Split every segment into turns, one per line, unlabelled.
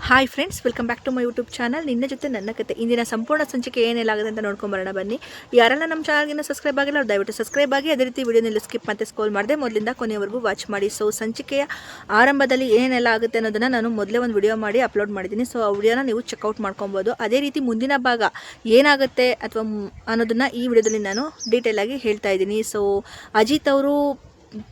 Hi friends, welcome back to my YouTube channel. ನಿನ್ನ ಜೊತೆ ನನ್ನ ಕತೆ. ಇಂದಿನ ಸಂಪೂರ್ಣ ಸಂಚಿಕೆ ಏನೆಲ್ಲಾಗುತ್ತೆ ಅಂತ ನೋಡ್ಕೊಂಬರೋಣ ಬನ್ನಿ. ಯಾರೆಲ್ಲ ನಮ್ಮ ಚಾನಲ್ಗಿನ್ನ ಸಬ್ಸ್ಕ್ರೈಬ್ ಆಗಿಲ್ಲ ಅವ್ರು ದಯವಿಟ್ಟು ಸಬ್ಸ್ಕ್ರೈಬ್ ಆಗಿ, ಅದೇ ರೀತಿ ವಿಡಿಯೋನಲ್ಲಿ ಸ್ಕಿಪ್ ಮತ್ತೆ ಸ್ಕ್ರೋಲ್ ಮಾಡದೆ ಮೊದಲಿಂದ ಕೊನೆಯವರೆಗೂ ವಾಚ್ ಮಾಡಿ. ಸೊ ಸಂಚಿಕೆಯ ಆರಂಭದಲ್ಲಿ ಏನೆಲ್ಲ ಆಗುತ್ತೆ ಅನ್ನೋದನ್ನು ನಾನು ಮೊದಲೇ ಒಂದು ವಿಡಿಯೋ ಮಾಡಿ ಅಪ್ಲೋಡ್ ಮಾಡಿದ್ದೀನಿ. ಸೊ ಆ ವಿಡಿಯೋನ ನೀವು ಚೆಕ್ಔಟ್ ಮಾಡ್ಕೊಬೋದು. ಅದೇ ರೀತಿ ಮುಂದಿನ ಭಾಗ ಏನಾಗುತ್ತೆ ಅಥವಾ ಅನ್ನೋದನ್ನು ಈ ವಿಡಿಯೋದಲ್ಲಿ ನಾನು ಡೀಟೇಲ್ ಆಗಿ ಹೇಳ್ತಾ ಇದ್ದೀನಿ. ಸೊ ಅಜಿತ್ ಅವರು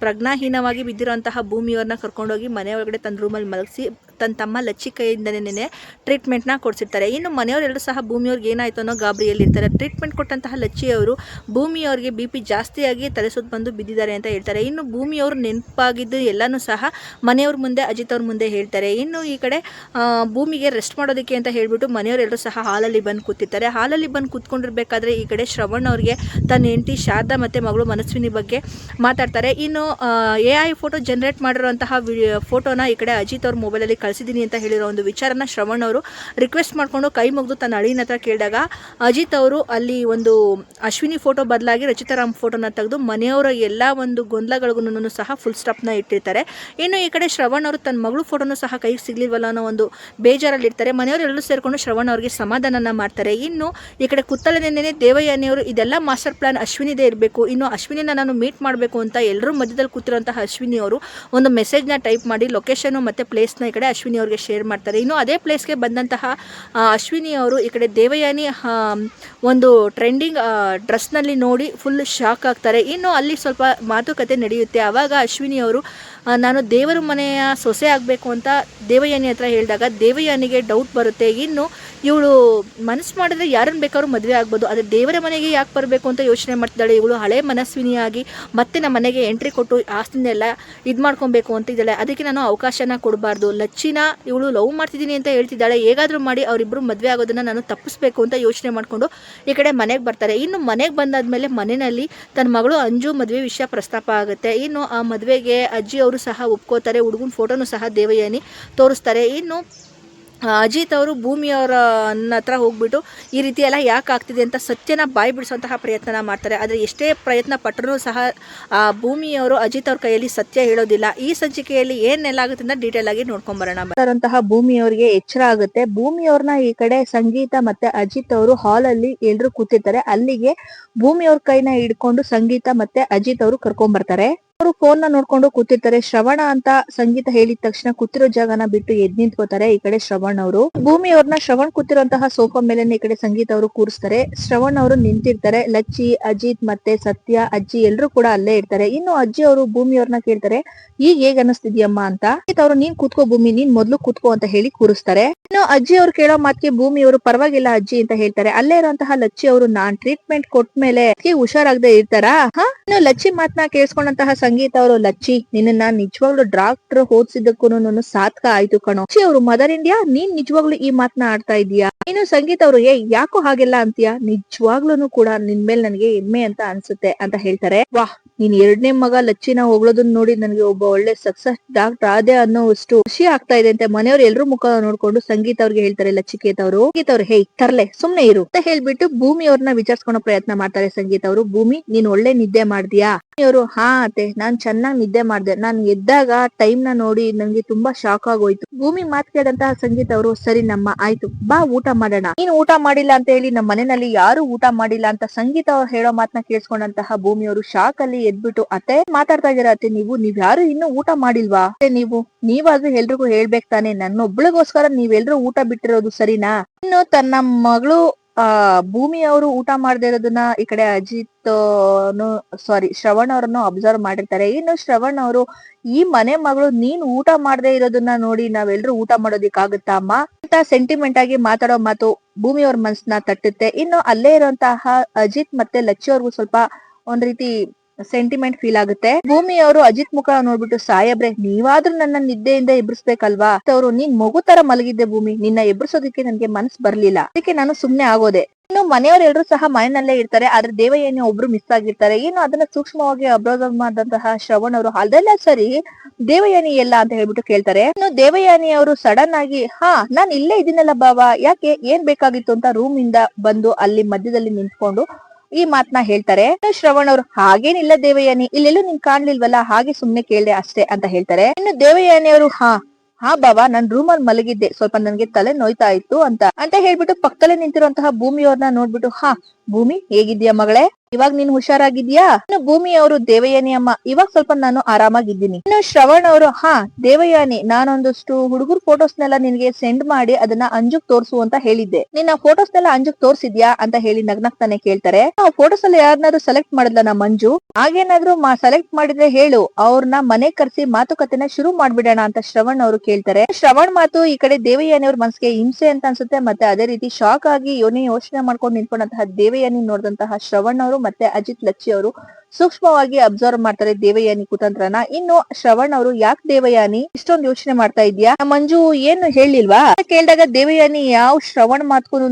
ಪ್ರಜ್ಞಾಹೀನವಾಗಿ ಬಿದ್ದಿರುವಂತಹ ಭೂಮಿಯವ್ರನ್ನ ಕರ್ಕೊಂಡೋಗಿ ಮನೆ ಒಳಗಡೆ ತನ್ನ ರೂಮಲ್ಲಿ ಮಲಗಿಸಿ ತನ್ನ ತಮ್ಮ ಲಚ್ಚಿ ಕೈಯಿಂದನೇ ಟ್ರೀಟ್ಮೆಂಟ್ನ ಕೊಡಿಸಿರ್ತಾರೆ. ಇನ್ನು ಮನೆಯವರೆಲ್ಲರೂ ಸಹ ಭೂಮಿಯವ್ರಿಗೆ ಏನಾಯಿತು ಅನ್ನೋ ಗಾಬರಿಯಲ್ಲಿರ್ತಾರೆ. ಟ್ರೀಟ್ಮೆಂಟ್ ಕೊಟ್ಟಂತಹ ಲಚ್ಚಿಯವರು ಭೂಮಿಯವ್ರಿಗೆ BP ಜಾಸ್ತಿಯಾಗಿ ತಲೆ ಸುತ್ತ ಬಂದು ಬಿದ್ದಿದ್ದಾರೆ ಅಂತ ಹೇಳ್ತಾರೆ. ಇನ್ನು ಭೂಮಿಯವರು ನೆನಪಾಗಿದ್ದು ಎಲ್ಲನೂ ಸಹ ಮನೆಯವ್ರ ಮುಂದೆ, ಅಜಿತ್ ಅವ್ರ ಮುಂದೆ ಹೇಳ್ತಾರೆ. ಇನ್ನು ಈ ಕಡೆ ಭೂಮಿಗೆ ರೆಸ್ಟ್ ಮಾಡೋದಕ್ಕೆ ಅಂತ ಹೇಳ್ಬಿಟ್ಟು ಮನೆಯವರೆಲ್ಲರೂ ಸಹ ಹಾಲಲ್ಲಿ ಬಂದು ಕೂತಿರ್ತಾರೆ. ಹಾಲಲ್ಲಿ ಬಂದು ಕೂತ್ಕೊಂಡಿರ್ಬೇಕಾದ್ರೆ ಈ ಕಡೆ ಶ್ರವಣ್ ಅವ್ರಿಗೆ ತನ್ನ ಹೆಂಡತಿ ಶಾರದಾ ಮತ್ತು ಮಗಳು ಮನಸ್ವಿನಿ ಬಗ್ಗೆ ಮಾತಾಡ್ತಾರೆ. ಇನ್ನು AI ಫೋಟೋ ಜನರೇಟ್ ಮಾಡಿರೋಂತಹ ಫೋಟೋನ ಈ ಕಡೆ ಅಜಿತ್ ಅವ್ರ ಮೊಬೈಲಲ್ಲಿ ಕಳಿಸಿದ್ದೀನಿ ಅಂತ ಹೇಳಿರೋ ಒಂದು ವಿಚಾರನ ಶ್ರವಣ್ ಅವರು ರಿಕ್ವೆಸ್ಟ್ ಮಾಡಿಕೊಂಡು ಕೈ ಮುಗಿದು ತನ್ನ ಅಳಿನ ಹತ್ರ ಕೇಳಿದಾಗ ಅಜಿತ್ ಅವರು ಅಲ್ಲಿ ಒಂದು ಅಶ್ವಿನಿ ಫೋಟೋ ಬದಲಾಗಿ ರಚಿತಾರಾಮ್ ಫೋಟೋನ ತೆಗೆದು ಮನೆಯವರ ಎಲ್ಲ ಒಂದು ಗೊಂದಲಗಳಿಗೂ ಸಹ ಫುಲ್ ಸ್ಟಾಪ್ನ ಇಟ್ಟಿರ್ತಾರೆ. ಇನ್ನು ಈ ಕಡೆ ಶ್ರವಣ್ ಅವರು ತನ್ನ ಮಗಳು ಫೋಟೋನು ಸಹ ಕೈಗೆ ಸಿಗ್ಲಿಲ್ವಲ್ಲ ಅನ್ನೋ ಒಂದು ಬೇಜಾರಲ್ಲಿರ್ತಾರೆ. ಮನೆಯವರೆಲ್ಲರೂ ಸೇರಿಕೊಂಡು ಶ್ರವಣ್ ಅವರಿಗೆ ಸಮಾಧಾನನ ಮಾಡ್ತಾರೆ. ಇನ್ನು ಈ ಕಡೆ ಕುತ್ತಲನೇನೆ ದೇವಯಾನಿಯವರು ಇದೆಲ್ಲ ಮಾಸ್ಟರ್ ಪ್ಲಾನ್ ಅಶ್ವಿನಿದೇ ಇರಬೇಕು, ಇನ್ನು ಅಶ್ವಿನಿನ ನಾನು ಮೀಟ್ ಮಾಡಬೇಕು ಅಂತ ಎಲ್ಲರೂ ಮಧ್ಯದಲ್ಲಿ ಕೂತಿರುವಂತಹ ಅಶ್ವಿನಿ ಅವರು ಒಂದು ಮೆಸೇಜ್ನ ಟೈಪ್ ಮಾಡಿ ಲೊಕೇಶನ್ ಮತ್ತು ಪ್ಲೇಸ್ನ ಈ ಕಡೆ ಅಶ್ವಿನಿ ಅವರಿಗೆ ಶೇರ್ ಮಾಡ್ತಾರೆ. ಇನ್ನು ಅದೇ ಪ್ಲೇಸ್ಗೆ ಬಂದಂತಹ ಅಶ್ವಿನಿ ಅವರು ಈ ಕಡೆ ದೇವಯಾನಿ ಒಂದು ಟ್ರೆಂಡಿಂಗ್ ಡ್ರೆಸ್ನಲ್ಲಿ ನೋಡಿ ಫುಲ್ ಶಾಕ್ ಆಗ್ತಾರೆ. ಇನ್ನು ಅಲ್ಲಿ ಸ್ವಲ್ಪ ಮಾತುಕತೆ ನಡೆಯುತ್ತೆ. ಆವಾಗ ಅಶ್ವಿನಿ ಅವರು ನಾನು ದೇವರ ಮನೆಯ ಸೊಸೆ ಆಗಬೇಕು ಅಂತ ದೇವಯಾನಿ ಹತ್ರ ಹೇಳಿದಾಗ ದೇವಯಾನಿಗೆ ಡೌಟ್ ಬರುತ್ತೆ. ಇನ್ನು ಇವಳು ಮನಸ್ಸು ಮಾಡಿದ್ರೆ ಯಾರನ್ನು ಬೇಕಾದ್ರೂ ಮದುವೆ ಆಗ್ಬೋದು, ಆದರೆ ದೇವರ ಮನೆಗೆ ಯಾಕೆ ಬರಬೇಕು ಅಂತ ಯೋಚನೆ ಮಾಡ್ತಿದ್ದಾಳೆ. ಇವಳು ಹಳೆ ಮನಸ್ವಿನಿಯಾಗಿ ಮತ್ತೆ ನಮ್ಮ ಮನೆಗೆ ಎಂಟ್ರಿ ಕೊಟ್ಟು ಆಸ್ತಿನೆಲ್ಲ ಇದು ಮಾಡ್ಕೊಬೇಕು ಅಂತಿದ್ದಾಳೆ. ಅದಕ್ಕೆ ನಾನು ಅವಕಾಶನ ಕೊಡಬಾರ್ದು. ಲಚ್ಚಿನ ಇವಳು ಲವ್ ಮಾಡ್ತಿದ್ದೀನಿ ಅಂತ ಹೇಳ್ತಿದ್ದಾಳೆ. ಹೇಗಾದರೂ ಮಾಡಿ ಅವರಿಬ್ಬರು ಮದುವೆ ಆಗೋದನ್ನು ನಾನು ತಪ್ಪಿಸ್ಬೇಕು ಅಂತ ಯೋಚನೆ ಮಾಡಿಕೊಂಡು ಈ ಕಡೆ ಮನೆಗೆ ಬರ್ತಾರೆ. ಇನ್ನು ಮನೆಗೆ ಬಂದಾದ್ಮೇಲೆ ಮನೆಯಲ್ಲಿ ತನ್ನ ಮಗಳು ಅಂಜು ಮದುವೆ ವಿಷಯ ಪ್ರಸ್ತಾಪ ಆಗುತ್ತೆ. ಇನ್ನು ಆ ಮದುವೆಗೆ ಅಜ್ಜಿ ಅವರು ಸಹ ಒಪ್ಕೋತಾರೆ. ಹುಡುಗನ ಫೋಟೋನು ಸಹ ದೇವಯಾನಿ ತೋರಿಸ್ತಾರೆ. ಇನ್ನು ಅಜಿತ್ ಅವರು ಭೂಮಿಯವರ ಹತ್ರ ಹೋಗ್ಬಿಟ್ಟು ಈ ರೀತಿ ಎಲ್ಲ ಯಾಕೆ ಆಗ್ತಿದೆ ಅಂತ ಸತ್ಯನ ಬಾಯಿ ಬಿಡಿಸುವಂತಹ ಪ್ರಯತ್ನ ಮಾಡ್ತಾರೆ. ಆದರೆ ಎಷ್ಟೇ ಪ್ರಯತ್ನ ಪಟ್ಟರೂ ಸಹ ಭೂಮಿಯವರು ಅಜಿತ್ ಅವ್ರ ಕೈಯಲ್ಲಿ ಸತ್ಯ ಹೇಳೋದಿಲ್ಲ. ಈ ಸಂಚಿಕೆಯಲ್ಲಿ ಏನೆಲ್ಲ ಆಗುತ್ತೆ ಅಂತ ಡೀಟೇಲ್ ಆಗಿ ನೋಡ್ಕೊಂಬರೋಣ. ಭೂಮಿಯವರಿಗೆ ಎಚ್ಚರ ಆಗುತ್ತೆ. ಭೂಮಿಯವ್ರನ್ನ ಈ ಕಡೆ ಸಂಗೀತ ಮತ್ತೆ ಅಜಿತ್ ಅವರು ಹಾಲಲ್ಲಿ ಎಲ್ರು ಕೂತಿರ್ತಾರೆ. ಅಲ್ಲಿಗೆ ಭೂಮಿಯವ್ರ ಕೈನ ಹಿಡ್ಕೊಂಡು ಸಂಗೀತ ಮತ್ತೆ ಅಜಿತ್ ಅವರು ಕರ್ಕೊಂಡ್ ಬರ್ತಾರೆ. ಅವರು ಫೋನ್ ನೋಡ್ಕೊಂಡು ಕೂತಿರ್ತಾರೆ. ಶ್ರವಣ ಅಂತ ಸಂಗೀತ ಹೇಳಿದ ತಕ್ಷಣ ಕೂತಿರೋ ಜಾಗನ ಬಿಟ್ಟು ಎದ್ ನಿಂತ್ಕೋತಾರೆ. ಈ ಕಡೆ ಶ್ರವಣ್ ಅವರು ಭೂಮಿಯವ್ರನ್ನ ಶ್ರವಣ್ ಕೂತಿರುವಂತಹ ಸೋಫಾ ಮೇಲೆ ಈ ಕಡೆ ಸಂಗೀತ ಅವರು ಕೂರಿಸ್ತಾರೆ. ಶ್ರವಣ್ ಅವರು ನಿಂತಿರ್ತಾರೆ. ಲಚ್ಚಿ, ಅಜಿತ್ ಮತ್ತೆ ಸತ್ಯ, ಅಜ್ಜಿ ಎಲ್ರು ಕೂಡ ಅಲ್ಲೇ ಇರ್ತಾರೆ. ಇನ್ನು ಅಜ್ಜಿ ಅವರು ಭೂಮಿಯವ್ರನ್ನ ಕೇಳ್ತಾರೆ, ಈಗ ಹೇಗ್ ಅನ್ನಿಸ್ತಿದ್ಯಮ್ಮ ಅಂತ. ಅವರು ನೀನ್ ಕೂತ್ಕೋ ಭೂಮಿ, ನೀನ್ ಮೊದ್ಲು ಕೂತ್ಕೋ ಅಂತ ಹೇಳಿ ಕೂರಿಸ್ತಾರೆ. ಇನ್ನು ಅಜ್ಜಿ ಅವ್ರು ಕೇಳೋ ಮಾತಿಗೆ ಭೂಮಿಯವರು ಪರವಾಗಿಲ್ಲ ಅಜ್ಜಿ ಅಂತ ಹೇಳ್ತಾರೆ. ಅಲ್ಲೇ ಇರುವಂತಹ ಲಚ್ಚಿ ಅವರು ನಾನ್ ಟ್ರೀಟ್ಮೆಂಟ್ ಕೊಟ್ಮೇಲೆ ಹುಷಾರಾಗದೆ ಇರ್ತಾರಾ? ಇನ್ನು ಲಚ್ಚಿ ಮಾತನ್ನ ಕೇಳಿಸ್ಕೊಂಡಂತಹ ಸಂಗೀತ ಅವರು, ಲಚ್ಚಿ ನಿನ್ನ ನಿಜವಾಗ್ಲೂ ಡಾಕ್ಟರ್ ಓದಿಸಿದ್ದಕ್ಕೂ ಸಾರ್ಥಕ ಆಯ್ತು ಕಣೋ. ಲಚ್ಚಿ ಅವರು, ಮದರ್ ಇಂಡಿಯಾ, ನೀನ್ ನಿಜವಾಗ್ಲೂ ಈ ಮಾತನ್ನ ಆಡ್ತಾ ಇದೀಯಾ? ಇನ್ನು ಸಂಗೀತ ಅವರು, ಯಾಕೋ ಹಾಗೆಲ್ಲ ಅಂತೀಯಾ? ನಿಜವಾಗ್ಲೂ ಕೂಡ ನಿನ್ ಮೇಲೆ ನನಗೆ ಹೆಮ್ಮೆ ಅಂತ ಅನ್ಸುತ್ತೆ ಅಂತ ಹೇಳ್ತಾರೆ. ವಾಹ್, ನೀನ್ ಎರಡನೇ ಮಗ ಲಚ್ಚಿನ ಹೋಗ್ಲೋದನ್ನ ನೋಡಿ ನನಗೆ ಒಬ್ಬ ಒಳ್ಳೆ ಸಕ್ಸಸ್ ಡಾಕ್ಟರ್ ಆದೆ ಅನ್ನೋಷ್ಟು ಖುಷಿ ಆಗ್ತಾ ಇದೆ ಅಂತ ಮನೆಯವ್ರು ಎಲ್ರು ಮುಖ ನೋಡ್ಕೊಂಡು ಸಂಗೀತ ಅವ್ರಿಗೆ ಹೇಳ್ತಾರೆ. ಲಚ್ಚಿಕೇತ್ ಅವರು, ಸಂಗೀತ ಅವ್ರು, ತರ್ಲೆ ಸುಮ್ನೆ ಇರು ಅಂತ ಹೇಳ್ಬಿಟ್ಟು ಭೂಮಿ ಅವ್ರನ್ನ ವಿಚಾರಿಸ್ಕೊಳೋ ಪ್ರಯತ್ನ ಮಾಡ್ತಾರೆ. ಸಂಗೀತ ಅವರು, ಭೂಮಿ ನೀನ್ ಒಳ್ಳೆ ನಿದ್ದೆ ಮಾಡ್ತೀಯಾ? ಅವರು, ಹಾ ಅತ್ತೆ, ನಾನ್ ಚೆನ್ನಾಗ್ ನಿದ್ದೆ ಮಾಡ್ದೆ. ನಾನ್ ಎದ್ದಾಗ ಟೈಮ್ ನ ನೋಡಿ ನನ್ಗೆ ತುಂಬಾ ಶಾಕ್ ಆಗೋಯ್ತು. ಭೂಮಿ ಮಾತ್ ಕೇಳಿದಂತಹ ಸಂಗೀತ ಅವರು, ಸರಿ ನಮ್ಮ ಆಯ್ತು, ಬಾ ಊಟ ಮಾಡೋಣ. ನೀನ್ ಊಟ ಮಾಡಿಲ್ಲ ಅಂತ ಹೇಳಿ ನಮ್ಮ ಮನೆಯಲ್ಲಿ ಯಾರು ಊಟ ಮಾಡಿಲ್ಲ ಅಂತ ಸಂಗೀತ ಅವ್ರು ಹೇಳೋ ಮಾತನ್ನ ಕೇಳಿಸ್ಕೊಂಡಂತಹ ಭೂಮಿಯವರು ಶಾಕ್ ಅಲ್ಲಿ ಎದ್ಬಿಟ್ಟು, ಅತ್ತೆ ಮಾತಾಡ್ತಾ ಇದೀರ ಅತ್ತೆ, ನೀವ್ ಯಾರು ಇನ್ನೂ ಊಟ ಮಾಡಿಲ್ವಾ? ನೀವಾದ್ರೂ ಎಲ್ರಿಗೂ ಹೇಳ್ಬೇಕು ತಾನೆ, ನನ್ನೊಬ್ಳಿಗೋಸ್ಕರ ನೀವೆಲ್ರೂ ಊಟ ಬಿಟ್ಟಿರೋದು ಸರಿನಾ? ಇನ್ನು ತನ್ನ ಮಗಳು ಭೂಮಿ ಅವರು ಊಟ ಮಾಡದೇ ಇರೋದನ್ನ ಈ ಕಡೆ ಅಜಿತ್ ಶ್ರವಣ್ ಅವರನ್ನು ಅಬ್ಸರ್ವ್ ಮಾಡಿರ್ತಾರೆ. ಇನ್ನು ಶ್ರವಣ್ ಅವರು, ಈ ಮನೆ ಮಗಳು ನೀನ್ ಊಟ ಮಾಡದೇ ಇರೋದನ್ನ ನೋಡಿ ನಾವೆಲ್ರೂ ಊಟ ಮಾಡೋದಿಕ್ಕಾಗುತ್ತಾ ಅಮ್ಮ ಅಂತ ಸೆಂಟಿಮೆಂಟ್ ಆಗಿ ಮಾತಾಡೋ ಮಾತು ಭೂಮಿಯವ್ರ ಮನ್ಸನ್ನ ತಟ್ಟುತ್ತೆ. ಇನ್ನು ಅಲ್ಲೇ ಇರುವಂತಹ ಅಜಿತ್ ಮತ್ತೆ ಲಚ್ಚಿ ಅವ್ರಿಗೂ ಸ್ವಲ್ಪ ಒಂದ್ ರೀತಿ ಸೆಂಟಿಮೆಂಟ್ ಫೀಲ್ ಆಗುತ್ತೆ. ಭೂಮಿ ಅವರು ಅಜಿತ್ ಮುಖ ನೋಡ್ಬಿಟ್ಟು, ಸಾಯಬ್ರೆ ನೀವಾದ್ರೂ ನನ್ನ ನಿದ್ದೆಯಿಂದ ಎಬ್ಬಿಸ್ಬೇಕಲ್ವಾ? ಅವರು, ನೀನ್ ಮಗು ತರ ಮಲಗಿದ್ದೆ ಭೂಮಿ, ನಿನ್ನ ಎಬ್ಬಿಸೋದಕ್ಕೆ ನನ್ಗೆ ಮನಸ್ಸು ಬರ್ಲಿಲ್ಲ, ಅದಕ್ಕೆ ನಾನು ಸುಮ್ನೆ ಆಗೋದೆ. ಇನ್ನು ಮನೆಯವರೆಲ್ಲರೂ ಸಹ ಮನೆಯಲ್ಲೇ ಇರ್ತಾರೆ. ಆದ್ರೆ ದೇವಯಾನಿ ಒಬ್ರು ಮಿಸ್ ಆಗಿರ್ತಾರೆ. ಇನ್ನು ಅದನ್ನ ಸೂಕ್ಷ್ಮವಾಗಿ ಅಬ್ಸರ್ವ್ ಮಾಡಿದಂತಹ ಶ್ರವಣ್ ಅವರು, ಅದೆಲ್ಲ ಸರಿ ದೇವಯಾನಿ ಎಲ್ಲ ಅಂತ ಹೇಳ್ಬಿಟ್ಟು ಕೇಳ್ತಾರೆ. ಇನ್ನು ದೇವಯಾನಿ ಅವರು ಸಡನ್ ಆಗಿ, ನಾನ್ ಇಲ್ಲೇ ಇದೀನಲ್ಲ ಬಾವಾ, ಯಾಕೆ ಏನ್ ಬೇಕಾಗಿತ್ತು ಅಂತ ರೂಮ್ ಇಂದ ಬಂದು ಅಲ್ಲಿ ಮಧ್ಯದಲ್ಲಿ ನಿಂತ್ಕೊಂಡು ಈ ಮಾತನ್ನ ಹೇಳ್ತಾರೆ. ಶ್ರವಣ್ ಅವರು, ಹಾಗೇನಿಲ್ಲ ದೇವಯಾನಿ, ಇಲ್ಲೆಲ್ಲೂ ನಿನ್ ಕಾಣ್ಲಿಲ್ವಲ್ಲ, ಹಾಗೆ ಸುಮ್ನೆ ಕೇಳ್ದೆ ಅಷ್ಟೇ ಅಂತ ಹೇಳ್ತಾರೆ. ಇನ್ನು ದೇವಯಾನಿ ಅವರು, ಹಾ ಬಾಬಾ, ನಾನ್ ರೂಮ್ ಅಲ್ಲಿ ಮಲಗಿದ್ದೆ, ಸ್ವಲ್ಪ ನನ್ಗೆ ತಲೆ ನೋಯ್ತಾ ಇತ್ತು ಅಂತ ಹೇಳ್ಬಿಟ್ಟು ಪಕ್ಕದಲ್ಲೇ ನಿಂತಿರುವಂತಹ ಭೂಮಿ ಅವ್ರನ್ನ ನೋಡ್ಬಿಟ್ಟು, ಹಾ ಭೂಮಿ ಹೇಗಿದ್ಯಾ ಮಗಳೇ, ಇವಾಗ ನೀನ್ ಹುಷಾರಾಗಿದ್ಯಾ? ಇನ್ನು ಭೂಮಿ ಅವರು, ದೇವಯಾನಿ ಅಮ್ಮ, ಇವಾಗ ಸ್ವಲ್ಪ ನಾನು ಆರಾಮಾಗಿದ್ದೀನಿ. ಇನ್ನು ಶ್ರವಣ್ ಅವರು, ಹಾ ದೇವಯಾನಿ, ನಾನೊಂದಷ್ಟು ಹುಡುಗರ್ ಫೋಟೋಸ್ನೆಲ್ಲ ನಿನ್ಗೆ ಸೆಂಡ್ ಮಾಡಿ ಅದನ್ನ ಅಂಜುಗ್ ತೋರ್ಸು ಅಂತ ಹೇಳಿದ್ದೆ. ನಿನ್ನ ಫೋಟೋಸ್ನೆಲ್ಲ ಅಂಜುಗ್ ತೋರ್ಸಿದ್ಯಾ ಅಂತ ಹೇಳಿ ನಗ್ನಗ್ತಾನೆ ಕೇಳ್ತಾರೆ. ಆ ಫೋಟೋಸ್ ಅಲ್ಲಿ ಯಾರನ್ನಾದ್ರೂ ಸೆಲೆಕ್ಟ್ ಮಾಡಿದ್ಲ ನಾ ಮಂಜು? ಹಾಗೇನಾದ್ರೂ ಸೆಲೆಕ್ಟ್ ಮಾಡಿದ್ರೆ ಹೇಳು, ಅವ್ರನ್ನ ಮನೆ ಕರ್ಸಿ ಮಾತುಕತೆನ ಶುರು ಮಾಡ್ಬಿಡೋಣ ಅಂತ ಶ್ರವಣ್ ಅವರು ಕೇಳ್ತಾರೆ. ಶ್ರವಣ್ ಮಾತು ಈ ಕಡೆ ದೇವಯಾನಿ ಅವ್ರ ಮನ್ಸಿಗೆ ಹಿಂಸೆ ಅಂತ ಅನ್ಸುತ್ತೆ. ಮತ್ತೆ ಅದೇ ರೀತಿ ಶಾಕ್ ಆಗಿ ಯೋಚನೆ ಮಾಡ್ಕೊಂಡು ನಿಂತ್ಕೊಂಡಂತಹ ದೇವಯಾನಿ ನೋಡಿದಂತಹ ಶ್ರವಣ್ ಅವರು ಮತ್ತೆ ಅಜಿತ್ ಲಚ್ಚಿ ಅವರು ಸೂಕ್ಷ್ಮವಾಗಿ ಅಬ್ಸರ್ವ್ ಮಾಡ್ತಾರೆ ದೇವಯಾನಿ ಕುತಂತ್ರನ. ಇನ್ನು ಶ್ರವಣ್ ಅವರು, ಯಾಕೆ ದೇವಯಾನಿ ಇಷ್ಟೊಂದು ಯೋಚನೆ ಮಾಡ್ತಾ ಇದ್ಯಾ, ಮಂಜು ಏನು ಹೇಳಿಲ್ವಾ ಕೇಳಿದಾಗ ದೇವಯಾನಿ ಯಾವ ಶ್ರವಣ್ ಮಾತ್ಗೂ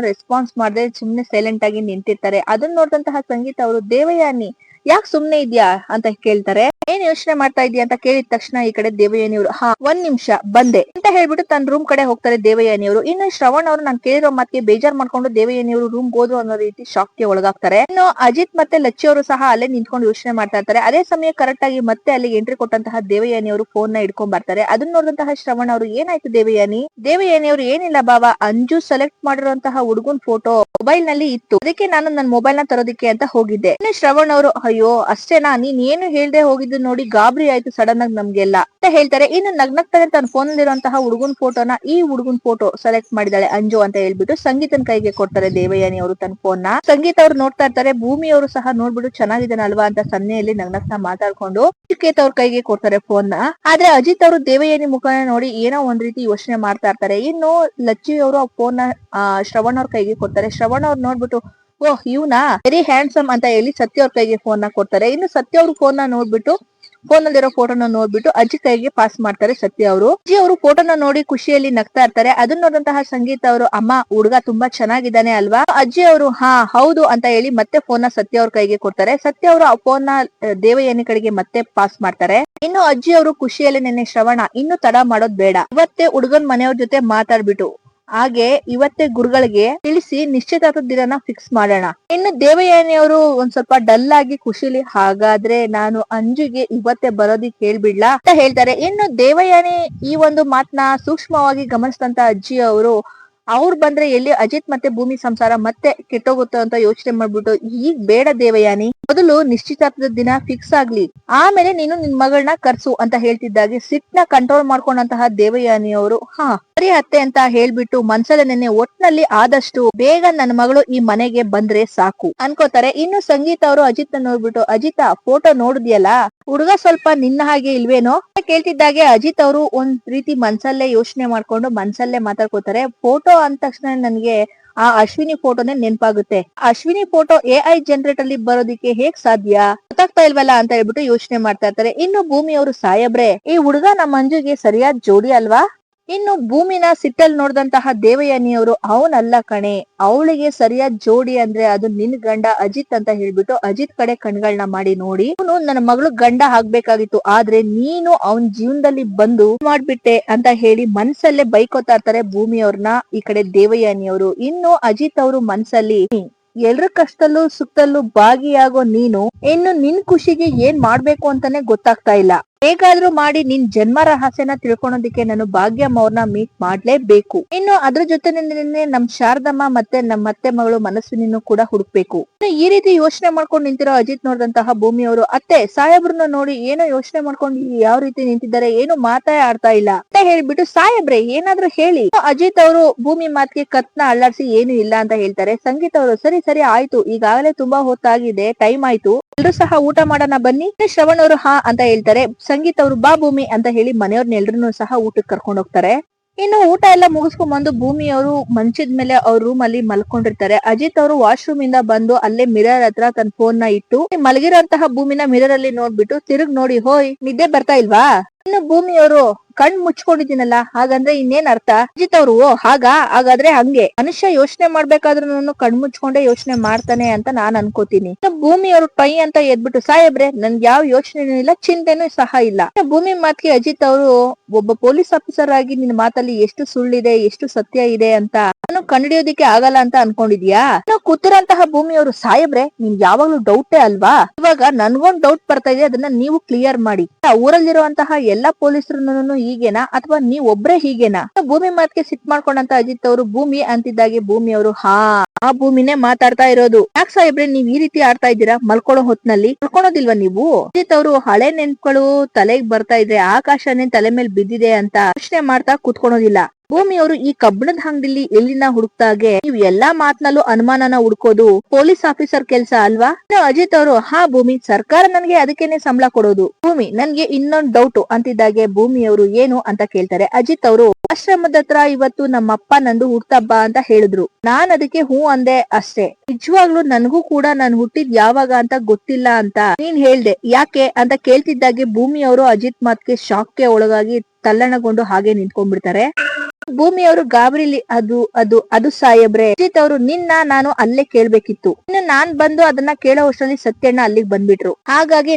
ರೆಸ್ಪಾನ್ಸ್ ಮಾಡದೆ ಸುಮ್ನೆ ಸೈಲೆಂಟ್ ಆಗಿ ನಿಂತಿರ್ತಾರೆ. ಅದನ್ನ ನೋಡಿದಂತಹ ಸಂಗೀತ ಅವರು, ದೇವಯಾನಿ ಯಾಕೆ ಸುಮ್ನೆ ಇದ್ಯಾ ಅಂತ ಕೇಳ್ತಾರೆ. ಏನ್ ಯೋಚನೆ ಮಾಡ್ತಾ ಇದ್ಯಾ ಅಂತ ಕೇಳಿದ ತಕ್ಷಣ ಈ ಕಡೆ ದೇವಯಾನಿ ಅವರು, ಹಾ ಒಂದ್ ನಿಮಿಷ ಬಂದೆ ಅಂತ ಹೇಳ್ಬಿಟ್ಟು ತನ್ನ ರೂಮ್ ಕಡೆ ಹೋಗ್ತಾರೆ ದೇವಯಾನಿ ಅವರು. ಇನ್ನು ಶ್ರವಣ್ ಅವರು ನಾನು ಕೇಳಿರೋ ಮಾತಿಗೆ ಬೇಜಾರ್ ಮಾಡ್ಕೊಂಡು ದೇವಯಾನಿ ಅವರು ರೂಮ್ ಹೋದ್ರು ಅನ್ನೋ ರೀತಿ ಶಾಕ್ ಗೆ ಒಳಗಾಗ್ತಾರೆ. ಇನ್ನು ಅಜಿತ್ ಮತ್ತೆ ಲಚ್ಚಿ ಅವರು ಸಹ ಅಲ್ಲೇ ನಿಂತ್ಕೊಂಡು ಯೋಚನೆ ಮಾಡ್ತಾ ಇರ್ತಾರೆ. ಅದೇ ಸಮಯ ಕರೆಕ್ಟ್ ಆಗಿ ಮತ್ತೆ ಅಲ್ಲಿಗೆ ಎಂಟ್ರಿ ಕೊಟ್ಟಂತಹ ದೇವಯಾನಿ ಅವರು ಫೋನ್ ನ ಇಟ್ಕೊಂಡ್ ಬರ್ತಾರೆ. ಅದನ್ನ ನೋಡಿದಂತಹ ಶ್ರವಣ್ ಅವರು, ಏನಾಯ್ತು ದೇವಯಾನಿ? ದೇವಯಾನಿ ಅವರು, ಏನಿಲ್ಲ ಬಾಬಾ, ಅಂಜು ಸೆಲೆಕ್ಟ್ ಮಾಡಿರುವಂತಹ ಹುಡುಗನ್ ಫೋಟೋ ಮೊಬೈಲ್ ನಲ್ಲಿ ಇತ್ತು, ಅದಕ್ಕೆ ನಾನು ನನ್ನ ಮೊಬೈಲ್ ನ ತರೋದಿಕ್ಕೆ ಅಂತ ಹೋಗಿದ್ದೆ. ಇನ್ನು ಶ್ರವಣ್ ಅವರು, ಅಯ್ಯೋ ಅಷ್ಟೇನಾ, ನೀನ್ ಏನು ಹೇಳ್ದೆ ಹೋಗಿದ್ದು ನೋಡಿ ಗಾಬರಿ ಆಯ್ತು ಸಡನ್ ಆಗಿ ನಮ್ಗೆಲ್ಲ ಅಂತ ಹೇಳ್ತಾರೆ. ಇನ್ನು ನಗ್ನಗ್ತಾನೆ ತನ್ನ ಫೋನ್ ಅಲ್ಲಿರುವಂತಹ ಹುಡುಗನ್ ಫೋಟೋನ, ಈ ಹುಡುಗನ್ ಫೋಟೋ ಸೆಲೆಕ್ಟ್ ಮಾಡಿದಾಳೆ ಅಂಜು ಅಂತ ಹೇಳ್ಬಿಟ್ಟು ಸಂಗೀತನ ಕೈಗೆ ಕೊಡ್ತಾರೆ ದೇವಯಾನಿ ಅವರು ತನ್ನ ಫೋನ್ ನ. ಸಂಗೀತ ಅವ್ರು ನೋಡ್ತಾ ಇರ್ತಾರೆ. ಭೂಮಿ ಅವರು ಸಹ ನೋಡ್ಬಿಟ್ಟು ಚೆನ್ನಾಗಿದ್ದಾನಲ್ವಾ ಅಂತ ಸನ್ನೆಯಲ್ಲಿ ನಗ್ನಗ್ತಾ ಮಾತಾಡ್ಕೊಂಡು ಚಿಕೇತ್ ಅವ್ರ ಕೈಗೆ ಕೊಡ್ತಾರೆ ಫೋನ್ ನ. ಆದ್ರೆ ಅಜಿತ್ ಅವರು ದೇವಯಾನಿ ಮುಖನ ನೋಡಿ ಏನೋ ಒಂದ್ ರೀತಿ ಯೋಚನೆ ಮಾಡ್ತಾ ಇರ್ತಾರೆ. ಇನ್ನು ಲಚ್ಚಿ ಅವರು ಆ ಫೋನ್ ನ ಶ್ರವಣ್ ಅವ್ರ ಕೈಗೆ ಕೊಡ್ತಾರೆ. ಶ್ರವಣ್ ಅವ್ರು ನೋಡ್ಬಿಟ್ಟು, ಓಹ್ ಇವ್ನಾ, ವೆರಿ ಹ್ಯಾಂಡ್ಸಮ್ ಅಂತ ಹೇಳಿ ಸತ್ಯ ಅವ್ರ ಕೈಗೆ ಫೋನ್ ನ ಕೊಡ್ತಾರೆ. ಇನ್ನು ಸತ್ಯ ಅವ್ರ ಫೋನ್ ನ ನೋಡ್ಬಿಟ್ಟು, ಫೋನ್ ಅಲ್ಲಿರೋ ಫೋಟೋನ ನೋಡ್ಬಿಟ್ಟು ಅಜ್ಜಿ ಕೈಗೆ ಪಾಸ್ ಮಾಡ್ತಾರೆ ಸತ್ಯ ಅವರು. ಅಜ್ಜಿ ಅವರು ಫೋಟೋನ ನೋಡಿ ಖುಷಿಯಲ್ಲಿ ನಗ್ತಾ ಇರ್ತಾರೆ. ಅದನ್ನ ನೋಡಿದಂತಹ ಸಂಗೀತ ಅವರು, ಅಮ್ಮ ಹುಡುಗ ತುಂಬಾ ಚೆನ್ನಾಗಿದ್ದಾನೆ ಅಲ್ವಾ? ಅಜ್ಜಿ ಅವರು, ಹಾ ಹೌದು ಅಂತ ಹೇಳಿ ಮತ್ತೆ ಫೋನ್ ನ ಸತ್ಯ ಅವ್ರ ಕೈಗೆ ಕೊಡ್ತಾರೆ. ಸತ್ಯ ಅವರು ಆ ಫೋನ್ ನ ದೇವಯಾನಿ ಕಡೆಗೆ ಮತ್ತೆ ಪಾಸ್ ಮಾಡ್ತಾರೆ. ಇನ್ನು ಅಜ್ಜಿ ಅವರು ಖುಷಿಯಲ್ಲಿ, ನೆನ್ನೆ ಶ್ರವಣ, ಇನ್ನು ತಡ ಮಾಡೋದ್ ಬೇಡ, ಇವತ್ತೇ ಹುಡುಗನ್ ಮನೆಯವ್ರ ಜೊತೆ ಮಾತಾಡ್ಬಿಟ್ಟು ಹಾಗೆ ಇವತ್ತೇ ಗುರುಗಳಿಗೆ ತಿಳಿಸಿ ನಿಶ್ಚಿತಾರ್ಥದ ದಿನನ ಫಿಕ್ಸ್ ಮಾಡೋಣ. ಇನ್ನು ದೇವಯಾನಿ ಅವರು ಒಂದ್ ಸ್ವಲ್ಪ ಡಲ್ ಆಗಿ ಖುಷಿಲಿ, ಹಾಗಾದ್ರೆ ನಾನು ಅಂಜುಗೆ ಇವತ್ತೇ ಬರೋದಿಕ್ ಹೇಳ್ಬಿಡ್ಲಾ ಅಂತ ಹೇಳ್ತಾರೆ. ಇನ್ನು ದೇವಯಾನಿ ಈ ಒಂದು ಮಾತನ್ನ ಸೂಕ್ಷ್ಮವಾಗಿ ಗಮನಿಸಿದಂತ ಅಜ್ಜಿ ಅವರು, ಅವ್ರು ಬಂದ್ರೆ ಎಲ್ಲಿ ಅಜಿತ್ ಮತ್ತೆ ಭೂಮಿ ಸಂಸಾರ ಮತ್ತೆ ಕೆಟ್ಟೋಗುತ್ತೆ ಅಂತ ಯೋಚನೆ ಮಾಡ್ಬಿಟ್ಟು, ಈಗ ಬೇಡ ದೇವಯಾನಿ, ಮೊದಲು ನಿಶ್ಚಿತಾರ್ಥದ ದಿನ ಫಿಕ್ಸ್ ಆಗ್ಲಿ, ಆಮೇಲೆ ನೀನು ನಿನ್ ಮಗಳನ್ನ ಕರ್ಸು ಅಂತ ಹೇಳ್ತಿದ್ದಾಗೆ ಸಿಟ್ನ ಕಂಟ್ರೋಲ್ ಮಾಡ್ಕೊಂಡಂತಹ ದೇವಯಾನಿ ಅವರು, ಹಾ ಸರಿ ಅತ್ತೆ ಅಂತ ಹೇಳ್ಬಿಟ್ಟು ಮನ್ಸಲ್ಲೇ ನೆನ್ನೆ ಒಟ್ನಲ್ಲಿ ಆದಷ್ಟು ಬೇಗ ನನ್ನ ಮಗಳು ಈ ಮನೆಗೆ ಬಂದ್ರೆ ಸಾಕು ಅನ್ಕೋತಾರೆ. ಇನ್ನು ಸಂಗೀತ ಅವರು ಅಜಿತ್ ನೋಡ್ಬಿಟ್ಟು, ಅಜಿತ ಫೋಟೋ ನೋಡಿದ್ಯಲ್ಲ, ಹುಡುಗ ಸ್ವಲ್ಪ ನಿನ್ನ ಹಾಗೆ ಇಲ್ವೇನೋ ಕೇಳ್ತಿದ್ದಾಗೆ ಅಜಿತ್ ಅವರು ಒಂದ್ ರೀತಿ ಮನ್ಸಲ್ಲೇ ಯೋಚನೆ ಮಾಡ್ಕೊಂಡು ಮನ್ಸಲ್ಲೇ ಮಾತಾಡ್ಕೋತಾರೆ. ಫೋಟೋ ಅಂದ ತಕ್ಷಣ ನನ್ಗೆ ಆ ಅಶ್ವಿನಿ ಫೋಟೋನೇ ನೆನಪಾಗುತ್ತೆ. ಅಶ್ವಿನಿ ಫೋಟೋ AI ಜನರೇಟ್ ಅಲ್ಲಿ ಬರೋದಿಕ್ಕೆ ಹೇಗ್ ಸಾಧ್ಯ, ಗೊತ್ತಾಗ್ತಾ ಇಲ್ವಲ್ಲ ಅಂತ ಹೇಳ್ಬಿಟ್ಟು ಯೋಚನೆ ಮಾಡ್ತಾ ಇರ್ತಾರೆ. ಇನ್ನು ಭೂಮಿ ಅವರು, ಸಾಯಬ್ರೆ ಈ ಹುಡುಗ ನಮ್ಮ ಮಂಜುಗೆ ಸರಿಯಾದ ಜೋಡಿ ಅಲ್ವಾ? ಇನ್ನು ಭೂಮಿನ ಸಿಟ್ಟಲ್ ನೋಡಿದಂತಹ ದೇವಯಾನಿ ಅವರು, ಅವನಲ್ಲ ಕಣೆ, ಅವಳಿಗೆ ಸರಿಯಾದ ಜೋಡಿ ಅಂದ್ರೆ ಅದು ನಿನ್ ಗಂಡ ಅಜಿತ್ ಅಂತ ಹೇಳ್ಬಿಟ್ಟು ಅಜಿತ್ ಕಡೆ ಕಣ್ಗಳನ್ನ ಮಾಡಿ ನೋಡಿ, ಅವನು ನನ್ನ ಮಗಳು ಗಂಡ ಆಗ್ಬೇಕಾಗಿತ್ತು, ಆದ್ರೆ ನೀನು ಅವನ್ ಜೀವನದಲ್ಲಿ ಬಂದು ಮಾಡ್ಬಿಟ್ಟೆ ಅಂತ ಹೇಳಿ ಮನ್ಸಲ್ಲೇ ಬೈಕೋತಾ ಇರ್ತಾರೆ ಭೂಮಿ ಅವ್ರನ್ನ ಈ ಕಡೆ ದೇವಯಾನಿ ಅವರು. ಇನ್ನು ಅಜಿತ್ ಅವರು ಮನ್ಸಲ್ಲಿ, ಎಲ್ರ ಕಷ್ಟದಲ್ಲೂ ಸುಖದಲ್ಲೂ ಭಾಗಿಯಾಗೋ ನೀನು ಇನ್ನು ನಿನ್ ಖುಷಿಗೆ ಏನ್ ಮಾಡ್ಬೇಕು ಅಂತಾನೆ ಗೊತ್ತಾಗ್ತಾ ಇಲ್ಲ, ಹೇಗಾದ್ರೂ ಮಾಡಿ ನಿನ್ ಜನ್ಮ ರಹಸ್ಯನ ತಿಳ್ಕೊಳೋದಿಕ್ಕೆ ನಾನು ಭಾಗ್ಯಮ್ಮ ಅವ್ರನ್ನ ಮೀಟ್ ಮಾಡ್ಲೇಬೇಕು. ಇನ್ನು ಅದ್ರ ಜೊತೆ ನಮ್ ಶಾರದಮ್ಮ ಮತ್ತೆ ನಮ್ಮ ಅತ್ತೆ ಮಗಳು ಮನಸ್ವಿನಿನೂ ಕೂಡ ಹುಡುಕ್ಬೇಕು. ಈ ರೀತಿ ಯೋಚನೆ ಮಾಡ್ಕೊಂಡು ನಿಂತಿರೋ ಅಜಿತ್ ನೋಡಿದಂತಹ ಭೂಮಿ ಅವರು, ಅತ್ತೆ ಸಾಹೇಬ್ರನ್ನ ನೋಡಿ ಏನೋ ಯೋಚನೆ ಮಾಡ್ಕೊಂಡು ಯಾವ ರೀತಿ ನಿಂತಿದ್ದಾರೆ, ಏನು ಮಾತೇ ಆಡ್ತಾ ಇಲ್ಲ ಅಂತ ಹೇಳ್ಬಿಟ್ಟು, ಸಾಹೇಬ್ರೆ ಏನಾದ್ರೂ ಹೇಳಿ. ಅಜಿತ್ ಅವರು ಭೂಮಿ ಮಾತಿಗೆ ಕತ್ನ ಅಳ್ಳಾಡ್ಸಿ ಏನು ಇಲ್ಲ ಅಂತ ಹೇಳ್ತಾರೆ. ಸಂಗೀತ ಅವರು, ಸರಿ ಸರಿ ಆಯ್ತು, ಈಗಾಗಲೇ ತುಂಬಾ ಹೊತ್ತಾಗಿದೆ, ಟೈಮ್ ಆಯ್ತು, ಎಲ್ರು ಸಹ ಊಟ ಮಾಡೋಣ ಬನ್ನಿ. ಶ್ರವಣ್ ಅವರು ಹಾ ಅಂತ ಹೇಳ್ತಾರೆ. ಸಂಗೀತ ಅವರು, ಬಾ ಭೂಮಿ ಅಂತ ಹೇಳಿ ಮನೆಯವ್ರನ್ನ ಎಲ್ರು ಸಹ ಊಟಕ್ಕೆ ಕರ್ಕೊಂಡು ಹೋಗ್ತಾರೆ. ಇನ್ನು ಊಟ ಎಲ್ಲ ಮುಗಿಸ್ಕೊಂಡ್ ಬಂದು ಭೂಮಿ ಅವರು ಮಂಚದ ಮೇಲೆ ಅವ್ರ ರೂಮ್ ಅಲ್ಲಿ ಮಲ್ಕೊಂಡಿರ್ತಾರೆ. ಅಜಿತ್ ಅವರು ವಾಶ್ರೂಮ್ ಇಂದ ಬಂದು ಅಲ್ಲೇ ಮಿರರ್ ಹತ್ರ ತನ್ನ ಫೋನ್ ನ ಇಟ್ಟು ಮಲಗಿರೋಂತಹ ಭೂಮಿನ ಮಿರರ್ ಅಲ್ಲಿ ನೋಡ್ಬಿಟ್ಟು ತಿರುಗ್ ನೋಡಿ, ಹೋಯ್ ನಿದ್ದೆ ಬರ್ತಾ ಇಲ್ವಾ? ಇನ್ನು ಭೂಮಿ ಅವರು, ಕಣ್ ಮುಚ್ಕೊಂಡಿದ್ದೀನಲ್ಲ, ಹಾಗಂದ್ರೆ ಇನ್ನೇನ್ ಅರ್ಥ? ಅಜಿತ್ ಅವರು, ಹಾಗಾದ್ರೆ ಹಂಗೆ ಮನುಷ್ಯ ಯೋಚನೆ ಮಾಡ್ಬೇಕಾದ್ರೂ ಕಣ್ ಮುಚ್ಕೊಂಡೆ ಯೋಚನೆ ಮಾಡ್ತಾನೆ ಅಂತ ನಾನ್ ಅನ್ಕೋತೀನಿ. ಭೂಮಿ ಅವರು ಟೈ ಅಂತ ಎದ್ಬಿಟ್ಟು, ಸಾಹೇಬ್ರೆ ನನ್ಗೆ ಯಾವ ಯೋಚನೆನೂ ಇಲ್ಲ, ಚಿಂತೆನೂ ಸಹ ಇಲ್ಲ. ಭೂಮಿ ಮಾತಿಗೆ ಅಜಿತ್ ಅವರು, ಒಬ್ಬ ಪೊಲೀಸ್ ಆಫೀಸರ್ ಆಗಿ ನಿನ್ ಮಾತಲ್ಲಿ ಎಷ್ಟು ಸುಳ್ಳಿದೆ ಎಷ್ಟು ಸತ್ಯ ಇದೆ ಅಂತ ನಾನು ಕಂಡಿಡಿಯೋದಿಕ್ಕೆ ಆಗಲ್ಲ ಅಂತ ಅನ್ಕೊಂಡಿದ್ಯಾ? ಕೂತಿರಂತಹ ಭೂಮಿ ಅವರು, ಸಾಹೇಬ್ರೆ ನಿಮ್ಗೆ ಯಾವಾಗ್ಲೂ ಡೌಟೇ ಅಲ್ವಾ? ಇವಾಗ ನನ್ಗೊಂದ್ ಡೌಟ್ ಬರ್ತಾ ಇದೆ, ಅದನ್ನ ನೀವು ಕ್ಲಿಯರ್ ಮಾಡಿ. ಊರಲ್ಲಿರುವಂತಹ ಎಲ್ಲಾ ಪೊಲೀಸರನ್ನು ಹೀಗೇನಾ ಅಥವಾ ನೀವ್ ಒಬ್ರೇ ಹೀಗೇನಾ? ಭೂಮಿ ಮಾತ್ಗೆ ಸಿಟ್ ಮಾಡ್ಕೊಂಡಂತ ಅಜಿತ್ ಅವರು ಭೂಮಿ ಅಂತಿದ್ದಾಗೆ ಭೂಮಿ ಅವರು ಆ ಭೂಮಿನೇ ಮಾತಾಡ್ತಾ ಇರೋದು. ಯಾಕೆ ಸಾಹೇಬ್ರೆ ನೀವ್ ಈ ರೀತಿ ಆಡ್ತಾ ಇದ್ದೀರಾ ಮಲ್ಕೊಳ್ಳೋ ಹೊತ್ನಲ್ಲಿ? ಮಲ್ಕೊಳೋದಿಲ್ವಾ ನೀವು? ಅಜಿತ್ ಅವರು ಹಳೆ ನೆನ್ಪುಗಳು ತಲೆಗ್ ಬರ್ತಾ ಇದ್ರೆ ಆಕಾಶನೇ ತಲೆ ಮೇಲೆ ಬಿದ್ದಿದೆ ಅಂತ ಪ್ರಶ್ನೆ ಮಾಡ್ತಾ ಕೂತ್ಕೊಳೋದಿಲ್ಲ. ಭೂಮಿ ಅವರು ಈ ಕಬ್ಬಣದ ಅಂಗಡಿಲಿ ಎಲ್ಲಿನ ಹುಡುಕ್ತಾಗೆ ನೀವ್ ಎಲ್ಲಾ ಮಾತ್ನಲ್ಲೂ ಅನುಮಾನನ ಹುಡ್ಕೋದು ಪೊಲೀಸ್ ಆಫೀಸರ್ ಕೆಲ್ಸ ಅಲ್ವಾ? ಅಜಿತ್ ಅವರು ಭೂಮಿ ಸರ್ಕಾರ ನನ್ಗೆ ಅದಕ್ಕೇನೆ ಸಂಬಳ ಕೊಡೋದು. ಭೂಮಿ ನನ್ಗೆ ಇನ್ನೊಂದ್ ಡೌಟ್ ಅಂತಿದ್ದಾಗೆ ಭೂಮಿ ಅವರು ಏನು ಅಂತ ಕೇಳ್ತಾರೆ. ಅಜಿತ್ ಅವರು ಆಶ್ರಮದ ಹತ್ರ ಇವತ್ತು ನಮ್ಮಪ್ಪ ನಂದು ಹುಟ್ಟಹಬ್ಬ ಅಂತ ಹೇಳಿದ್ರು. ನಾನ್ ಅದಕ್ಕೆ ಹೂ ಅಂದೆ ಅಷ್ಟೇ. ನಿಜವಾಗ್ಲೂ ನನ್ಗೂ ಕೂಡ ನಾನ್ ಹುಟ್ಟಿದ್ ಯಾವಾಗ ಅಂತ ಗೊತ್ತಿಲ್ಲ ಅಂತ ನೀನ್ ಹೇಳ್ದೆ ಯಾಕೆ ಅಂತ ಕೇಳ್ತಿದ್ದಾಗೆ ಭೂಮಿ ಅವರು ಅಜಿತ್ ಮಾತ್ಗೆ ಶಾಕ್ಗೆ ಒಳಗಾಗಿ ತಲ್ಲಣಗೊಂಡು ಹಾಗೆ ನಿಂತ್ಕೊಂಡ್ಬಿಡ್ತಾರೆ. ಭೂಮಿ ಅವರು ಗಾಬರಿಲಿ ಅದು ಸಾಹೇಬ್ರೆ ಅಜಿತ್ ಅವರು ನಾನು ಅಲ್ಲೇ ಕೇಳ್ಬೇಕಿತ್ತು. ಇನ್ನು ನಾನ್ ಬಂದು ಅದನ್ನ ಕೇಳೋ ವರ್ಷದಲ್ಲಿ ಸತ್ಯಣ್ಣ ಅಲ್ಲಿಗೆ ಬಂದ್ಬಿಟ್ರು. ಹಾಗಾಗಿ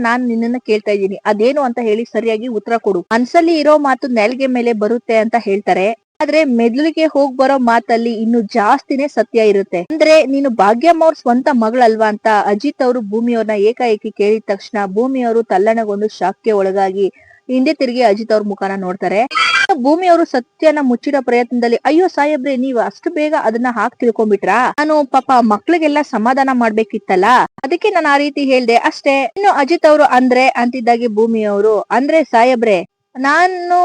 ನಾನ್ ನಿನ್ನನ್ನ ಕೇಳ್ತಾ ಇದ್ದೀನಿ ಅದೇನು ಅಂತ ಹೇಳಿ ಸರಿಯಾಗಿ ಉತ್ತರ ಕೊಡು. ಮನ್ಸಲ್ಲಿ ಇರೋ ಮಾತು ನೆಲ್ಗೆ ಮೇಲೆ ಬರುತ್ತೆ ಅಂತ ಹೇಳ್ತಾರೆ. ಆದ್ರೆ ಮೆದುಳಿಗೆ ಹೋಗ್ ಬರೋ ಮಾತಲ್ಲಿ ಇನ್ನು ಜಾಸ್ತಿನೇ ಸತ್ಯ ಇರುತ್ತೆ. ಅಂದ್ರೆ ನೀನು ಭಾಗ್ಯಮ್ಮ ಅವ್ರ ಸ್ವಂತ ಮಗಳಲ್ವಾ ಅಂತ ಅಜಿತ್ ಅವರು ಭೂಮಿ ಅವ್ರನ್ನ ಏಕಾಏಕಿ ಕೇಳಿದ ತಕ್ಷಣ ಭೂಮಿ ಅವರು ತಲ್ಲಣಗೊಂಡು ಶಾಕ್ಗೆ ಒಳಗಾಗಿ ಹಿಂದೆ ತಿರುಗಿ ಅಜಿತ್ ಅವ್ರ ಮುಖಾನ ನೋಡ್ತಾರೆ. ಭೂಮಿ ಅವರು ಸತ್ಯನ ಮುಚ್ಚಿಡೋ ಪ್ರಯತ್ನದಲ್ಲಿ ಅಯ್ಯೋ ಸಾಹೇಬ್ರೆ ನೀವು ಅಷ್ಟು ಬೇಗ ಅದನ್ನ ತಿಳ್ಕೊಂಡ್ಬಿಟ್ರಾ? ನಾನು ಪಾಪ ಮಕ್ಳಿಗೆಲ್ಲ ಸಮಾಧಾನ ಮಾಡ್ಬೇಕಿತ್ತಲ್ಲ ಅದಕ್ಕೆ ನಾನು ಆ ರೀತಿ ಹೇಳ್ದೆ ಅಷ್ಟೇ. ಇನ್ನು ಅಜಿತ್ ಅವರು ಅಂದ್ರೆ ಅಂತಿದ್ದಾಗೆ ಭೂಮಿ ಅವರು ಅಂದ್ರೆ ಸಾಹೇಬ್ರೆ ನಾನು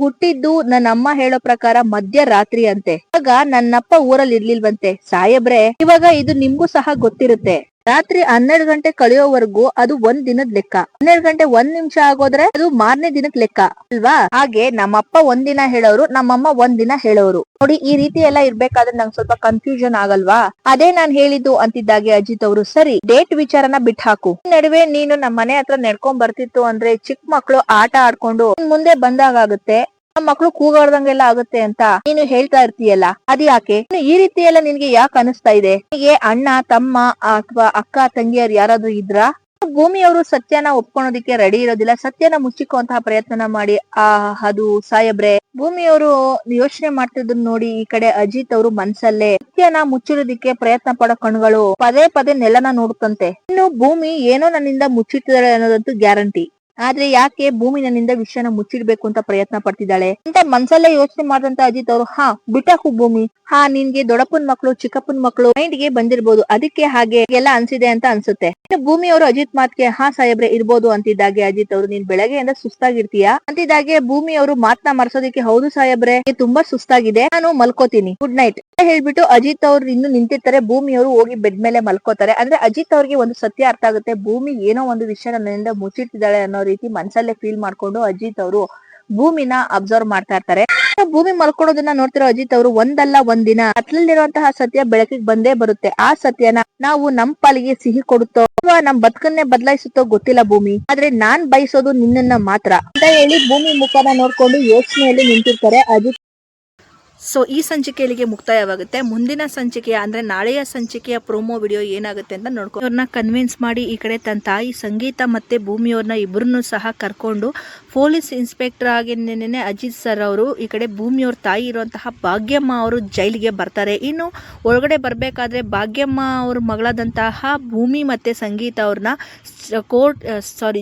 ಹುಟ್ಟಿದ್ದು ನನ್ನ ಅಮ್ಮ ಹೇಳೋ ಪ್ರಕಾರ ಮಧ್ಯರಾತ್ರಿ ಅಂತೆ. ಆಗ ನನ್ನಪ್ಪ ಊರಲ್ಲಿ ಇರ್ಲಿಲ್ವಂತೆ ಸಾಹೇಬ್ರೆ. ಇವಾಗ ಇದು ನಿಮ್ಗೂ ಸಹ ಗೊತ್ತಿರುತ್ತೆ. ರಾತ್ರಿ 12 ಗಂಟೆ ಕಳೆಯೋವರೆಗೂ ಅದು ಒಂದ್ ದಿನದ ಲೆಕ್ಕ. 12 ಗಂಟೆ 1 ನಿಮಿಷ ಆಗೋದ್ರೆ ಅದು ಮಾರನೇ ದಿನಕ್ ಲೆಕ್ಕ ಅಲ್ವಾ? ಹಾಗೆ ನಮ್ಮಪ್ಪ ಒಂದಿನ ಹೇಳೋರು ನಮ್ಮಮ್ಮ ಒಂದಿನ ಹೇಳೋರು. ನೋಡಿ ಈ ರೀತಿ ಎಲ್ಲ ಇರ್ಬೇಕಾದ್ರೆ ನಂಗೆ ಸ್ವಲ್ಪ ಕನ್ಫ್ಯೂಷನ್ ಆಗಲ್ವಾ? ಅದೇ ನಾನ್ ಹೇಳಿದ್ದು ಅಂತಿದ್ದಾಗೆ ಅಜಿತ್ ಅವರು ಸರಿ ಡೇಟ್ ವಿಚಾರನ ಬಿಟ್ಟು ಹಾಕು. ನಡುವೆ ನೀನು ನಮ್ಮ ಮನೆ ಹತ್ರ ನಡ್ಕೊಂಡ್ ಬರ್ತಿತ್ತು ಅಂದ್ರೆ ಚಿಕ್ಕ ಮಕ್ಳು ಆಟ ಆಡ್ಕೊಂಡು ಮುಂದೆ ಬಂದಾಗುತ್ತೆ ಮಕ್ಳು ಕೂಗಾಡ್ದಂಗೆಲ್ಲ ಆಗುತ್ತೆ ಅಂತ ನೀನು ಹೇಳ್ತಾ ಇರ್ತೀಯಲ್ಲ ಅದ್ ಯಾಕೆ? ಈ ರೀತಿ ಎಲ್ಲ ನಿನ್ಗೆ ಯಾಕೆ ಅನಿಸ್ತಾ ಇದೆ? ನಿನಗೆ ಅಣ್ಣ ತಮ್ಮ ಅಥವಾ ಅಕ್ಕ ತಂಗಿಯರು ಯಾರಾದ್ರೂ ಇದ್ರಾ? ಭೂಮಿ ಅವರು ಸತ್ಯನ ಒಪ್ಕೊಳೋದಿಕ್ಕೆ ರೆಡಿ ಇರೋದಿಲ್ಲ. ಸತ್ಯನ ಮುಚ್ಚಿಕ್ಕುವಂತಹ ಪ್ರಯತ್ನ ಮಾಡಿ ಅದು ಸಾಹೇಬ್ರೆ. ಭೂಮಿ ಅವರು ಯೋಚನೆ ಮಾಡ್ತಿದ್ದನ್ನ ನೋಡಿ ಈ ಕಡೆ ಅಜಿತ್ ಅವರು ಮನ್ಸಲ್ಲೇ ಸತ್ಯನ ಮುಚ್ಚಿಡೋದಿಕ್ಕೆ ಪ್ರಯತ್ನ ಪಡೋ ಕಣ್ಗಳು ಪದೇ ಪದೇ ನೆಲನ ನೋಡುತ್ತಂತೆ. ಇನ್ನು ಭೂಮಿ ಏನೋ ನನ್ನಿಂದ ಮುಚ್ಚಿಟ್ಟಿದ್ದಾಳೆ ಅನ್ನೋದಂತೂ ಗ್ಯಾರಂಟಿ. ಆದ್ರೆ ಯಾಕೆ ಭೂಮಿ ನನ್ನಿಂದ ವಿಷಯನ ಮುಚ್ಚಿಡ್ಬೇಕು ಅಂತ ಪ್ರಯತ್ನ ಪಡ್ತಿದ್ದಾಳೆ ಅಂತ ಮನ್ಸಲ್ಲೇ ಯೋಚನೆ ಮಾಡಿದಂತ ಅಜಿತ್ ಅವರು ಬಿಟ್ಟಾಕು ಭೂಮಿ. ನಿನ್ಗೆ ದೊಡ್ಡಪ್ಪನ್ ಮಕ್ಳು ಚಿಕ್ಕಪ್ಪನ್ ಮಕ್ಳು ಮೈಂಡ್ಗೆ ಬಂದಿರ್ಬೋದು ಅದಕ್ಕೆ ಹಾಗೆ ಎಲ್ಲ ಅನ್ಸಿದೆ ಅಂತ ಅನ್ಸುತ್ತೆ. ಭೂಮಿ ಅವರು ಅಜಿತ್ ಮಾತ್ಗೆ ಸಾಹೇಬ್ರೆ ಇರ್ಬೋದು ಅಂತಿದ್ದಾಗೆ ಅಜಿತ್ ಅವರು ನೀನ್ ಬೆಳಗ್ಗೆಯಿಂದ ಸುಸ್ತಾಗಿರ್ತೀಯಾ ಅಂತಿದ್ದಾಗೆ ಭೂಮಿ ಅವರು ಮಾತ್ನ ಮರ್ಸೋದಿಕ್ಕೆ ಹೌದು ಸಾಹೇಬ್ರೆ ತುಂಬಾ ಸುಸ್ತಾಗಿದೆ ನಾನು ಮಲ್ಕೋತೀನಿ ಗುಡ್ ನೈಟ್ ಹೇಳ್ಬಿಟ್ಟು ಅಜಿತ್ ಅವ್ರು ಇನ್ನು ನಿಂತಿರ್ತಾರೆ. ಭೂಮಿ ಅವರು ಹೋಗಿ ಬೆಡ್ ಮೇಲೆ ಮಲ್ಕೋತಾರೆ. ಅಂದ್ರೆ ಅಜಿತ್ ಅವ್ರಿಗೆ ಒಂದು ಸತ್ಯ ಅರ್ಥ ಆಗುತ್ತೆ. ಭೂಮಿ ಏನೋ ಒಂದು ವಿಷಯ ನನ್ನಿಂದ ಮುಚ್ಚಿಡ್ತಿದ್ದಾಳೆ ಅನ್ನೋ ರೀತಿ ಮನ್ಸಲ್ಲೇ ಫೀಲ್ ಮಾಡ್ಕೊಂಡು ಅಜಿತ್ ಅವರು ಭೂಮಿನ ಅಬ್ಸರ್ವ್ ಮಾಡ್ತಾ ಇರ್ತಾರೆ. ಭೂಮಿ ಮಲ್ಕೊಳ್ಳೋದನ್ನ ನೋಡ್ತಿರೋ ಅಜಿತ್ ಅವರು ಒಂದಲ್ಲ ಒಂದಿನ ಅತ್ಲಲ್ಲಿರುವಂತಹ ಸತ್ಯ ಬೆಳಕಿಗೆ ಬಂದೇ ಬರುತ್ತೆ. ಆ ಸತ್ಯನ ನಾವು ನಮ್ ಪಾಲಿಗೆ ಸಿಹಿ ಕೊಡುತ್ತೋ ಅಥವಾ ನಮ್ ಬದುಕನ್ನೇ ಬದಲಾಯಿಸುತ್ತೋ ಗೊತ್ತಿಲ್ಲ ಭೂಮಿ. ಆದ್ರೆ ನಾನ್ ಬಯಸೋದು ನಿನ್ನನ್ನ ಮಾತ್ರ ಅಂತ ಹೇಳಿ ಭೂಮಿ ಮುಖನ ನೋಡ್ಕೊಂಡು ಯೋಚನೆಯಲ್ಲಿ ನಿಂತಿರ್ತಾರೆ ಅಜಿತ್. ಸೊ ಈ ಸಂಚಿಕೆಯಲ್ಲಿಗೆ ಮುಕ್ತಾಯವಾಗುತ್ತೆ. ಮುಂದಿನ ಸಂಚಿಕೆಯ ಅಂದ್ರೆ ನಾಳೆಯ ಸಂಚಿಕೆಯ ಪ್ರೋಮೋ ವಿಡಿಯೋ ಏನಾಗುತ್ತೆ ಅಂತ ನೋಡ್ಕೊಂಡು ಅವ್ರನ್ನ ಕನ್ವಿನ್ಸ್ ಮಾಡಿ ಈ ಕಡೆ ತನ್ನ ತಾಯಿ ಸಂಗೀತ ಮತ್ತೆ ಭೂಮಿಯವ್ರನ್ನ ಇಬ್ಬರನ್ನು ಸಹ ಕರ್ಕೊಂಡು ಪೊಲೀಸ್ ಇನ್ಸ್ಪೆಕ್ಟರ್ ಆಗಿ ನೆನ್ನೆ ಅಜಿತ್ ಸರ್ ಅವರು ಈ ಕಡೆ ಭೂಮಿಯವ್ರ ತಾಯಿ ಇರುವಂತಹ ಭಾಗ್ಯಮ್ಮ ಅವರು ಜೈಲಿಗೆ ಬರ್ತಾರೆ. ಇನ್ನು ಒಳಗಡೆ ಬರಬೇಕಾದ್ರೆ ಭಾಗ್ಯಮ್ಮ ಅವ್ರ ಮಗಳಾದಂತಹ ಭೂಮಿ ಮತ್ತೆ ಸಂಗೀತ ಅವ್ರನ್ನ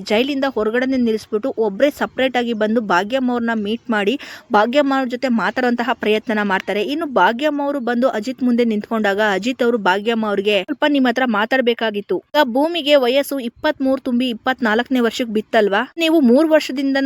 ಜೈಲಿಂದ ಹೊರಗಡೆ ನಿಲ್ಲಿಸ್ಬಿಟ್ಟು ಒಬ್ಬರೇ ಸಪ್ರೇಟ್ ಆಗಿ ಬಂದು ಭಾಗ್ಯಮ್ಮ ಅವ್ರನ್ನ ಮೀಟ್ ಮಾಡಿ ಭಾಗ್ಯಮ್ಮ ಅವ್ರ ಜೊತೆ ಮಾತಾಡುವಂತಹ ಪ್ರಯತ್ನ ಮಾಡ್ತಾರೆ. ಇನ್ನು ಭಾಗ್ಯಮ್ಮ ಅವರು ಬಂದು ಅಜಿತ್ ಮುಂದೆ ನಿಂತ್ಕೊಂಡಾಗ ಅಜಿತ್ ಅವರು ಭಾಗ್ಯಮ್ಮ ಅವ್ರಿಗೆ ಸ್ವಲ್ಪ ನಿಮ್ಮ ಹತ್ರ ಮಾತಾಡ್ಬೇಕಾಗಿತ್ತು. ಭೂಮಿಗೆ ವಯಸ್ಸು 23 ತುಂಬಿ 24ನೇ ವರ್ಷಕ್ಕೆ ಬಿತ್ತಲ್ವಾ? ನೀವು 3 ವರ್ಷದಿಂದ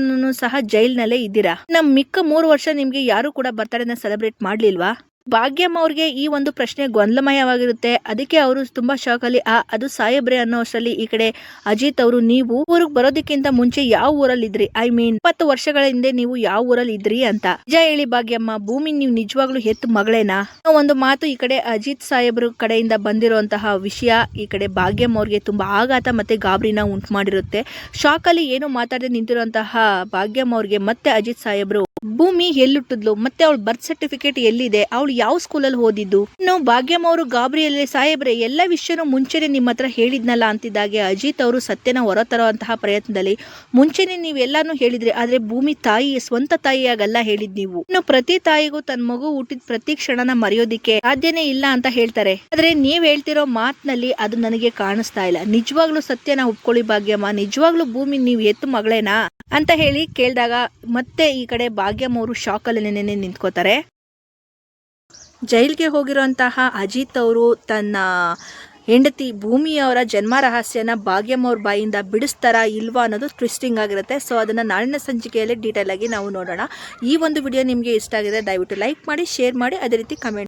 ಸಹ ಜೈಲ್ನಲ್ಲೇ ಇದ್ದೀರಾ. ಮಿಕ್ಕ 3 ವರ್ಷ ನಿಮ್ಗೆ ಯಾರು ಕೂಡ ಬರ್ತಡೇನ ಸೆಲೆಬ್ರೇಟ್ ಮಾಡ್ಲಿಲ್ವಾ? ಭಾಗ್ಯಮ್ಮ ಅವ್ರಿಗೆ ಈ ಒಂದು ಪ್ರಶ್ನೆ ಗೊಂದಲಮಯವಾಗಿರುತ್ತೆ. ಅದಕ್ಕೆ ಅವರು ತುಂಬಾ ಶಾಕ್ ಅಲ್ಲಿ ಅದು ಸಾಹೇಬ್ರೆ ಅನ್ನೋ ಅಷ್ಟರಲ್ಲಿ ಈ ಕಡೆ ಅಜಿತ್ ಅವರು ನೀವು ಊರಿಗೆ ಬರೋದಕ್ಕಿಂತ ಮುಂಚೆ ಯಾವ ಊರಲ್ಲಿ ಇದ್ರಿ? 20 ವರ್ಷಗಳ ಹಿಂದೆ ನೀವು ಯಾವ ಊರಲ್ಲಿ ಇದ್ರಿ ಅಂತ ನಿಜ ಹೇಳಿ ಭಾಗ್ಯಮ್ಮ. ಭೂಮಿ ನೀವು ನಿಜವಾಗ್ಲೂ ಹೆತ್ತು ಮಗಳೇನಾ? ಒಂದು ಮಾತು ಈ ಕಡೆ ಅಜಿತ್ ಸಾಹೇಬ್ರ ಕಡೆಯಿಂದ ಬಂದಿರುವಂತಹ ವಿಷಯ ಈ ಕಡೆ ಭಾಗ್ಯಮ್ಮ ಅವ್ರಿಗೆ ತುಂಬಾ ಆಘಾತ ಮತ್ತೆ ಗಾಬರಿನ ಉಂಟು ಮಾಡಿರುತ್ತೆ. ಶಾಕ್ ಅಲ್ಲಿ ಏನು ಮಾತಾಡದೆ ನಿಂತಿರುವಂತಹ ಭಾಗ್ಯಮ್ಮ ಅವ್ರಿಗೆ ಮತ್ತೆ ಅಜಿತ್ ಸಾಹೇಬ್ರು ಭೂಮಿ ಎಲ್ಲುಟ್ಟಿದ್ಲು ಮತ್ತೆ ಅವಳ ಬರ್ತ್ ಸರ್ಟಿಫಿಕೇಟ್ ಎಲ್ಲಿದೆ, ಅವಳು ಯಾವ ಸ್ಕೂಲಲ್ಲಿ ಓದಿದ್ದು? ಇನ್ನು ಭಾಗ್ಯಮ್ಮ ಅವರು ಗಾಬರಿಯಲ್ಲಿ ಸಾಹೇಬ್ರೆ ಎಲ್ಲ ವಿಷಯನೂ ಮುಂಚೆನೆ ನಿಮ್ಮ ಹತ್ರ ಹೇಳಿದ್ನಲ್ಲ ಅಂತಿದ್ದಾಗೆ ಅಜಿತ್ ಅವರು ಸತ್ಯನ ಹೊರತರುವಂತಹ ಪ್ರಯತ್ನದಲ್ಲಿ ಮುಂಚೆನೆ ನೀವೆಲ್ಲಾನು ಹೇಳಿದ್ರಿ. ಆದ್ರೆ ಭೂಮಿ ತಾಯಿ ಸ್ವಂತ ತಾಯಿಯಾಗಲ್ಲ ಹೇಳಿದ್ ನೀವು. ಇನ್ನು ಪ್ರತಿ ತಾಯಿಗೂ ತನ್ನ ಮಗು ಹುಟ್ಟಿದ ಪ್ರತಿ ಕ್ಷಣನ ಮರೆಯೋದಿಕ್ಕೆ ಸಾಧ್ಯನೇ ಇಲ್ಲ ಅಂತ ಹೇಳ್ತಾರೆ. ಆದ್ರೆ ನೀವ್ ಹೇಳ್ತಿರೋ ಮಾತಿನಲ್ಲಿ ಅದು ನನಗೆ ಕಾಣಿಸ್ತಾ ಇಲ್ಲ. ನಿಜವಾಗ್ಲೂ ಸತ್ಯನ ಒಪ್ಕೊಳ್ಳಿ ಭಾಗ್ಯಮ್ಮ. ನಿಜವಾಗ್ಲೂ ಭೂಮಿ ನೀವು ಎತ್ತು ಮಗಳೇನಾ? ಅಂತ ಹೇಳಿ ಕೇಳಿದಾಗ ಮತ್ತೆ ಈ ಕಡೆ ಭಾಗ್ಯಮ್ಮ ಅವರು ಶಾಕಲ್ಲಿ ನಿಂತ್ಕೋತಾರೆ. ಜೈಲಿಗೆ ಹೋಗಿರೋಂತಹ ಅಜಿತ್ ಅವರು ತನ್ನ ಹೆಂಡತಿ ಭೂಮಿಯವರ ಜನ್ಮ ರಹಸ್ಯನ ಭಾಗ್ಯಮ್ಮ ಅವ್ರ ಬಾಯಿಂದ ಬಿಡಿಸ್ತಾರಾ ಇಲ್ವಾ ಅನ್ನೋದು ಟ್ವಿಸ್ಟಿಂಗ್ ಆಗಿರುತ್ತೆ. ಸೊ ಅದನ್ನು ನಾಳಿನ ಸಂಚಿಕೆಯಲ್ಲಿ ಡೀಟೇಲ್ ಆಗಿ ನಾವು ನೋಡೋಣ. ಈ ಒಂದು ವಿಡಿಯೋ ನಿಮಗೆ ಇಷ್ಟ ಆಗಿದೆ ದಯವಿಟ್ಟು ಲೈಕ್ ಮಾಡಿ, ಶೇರ್ ಮಾಡಿ, ಅದೇ ರೀತಿ ಕಮೆಂಟ್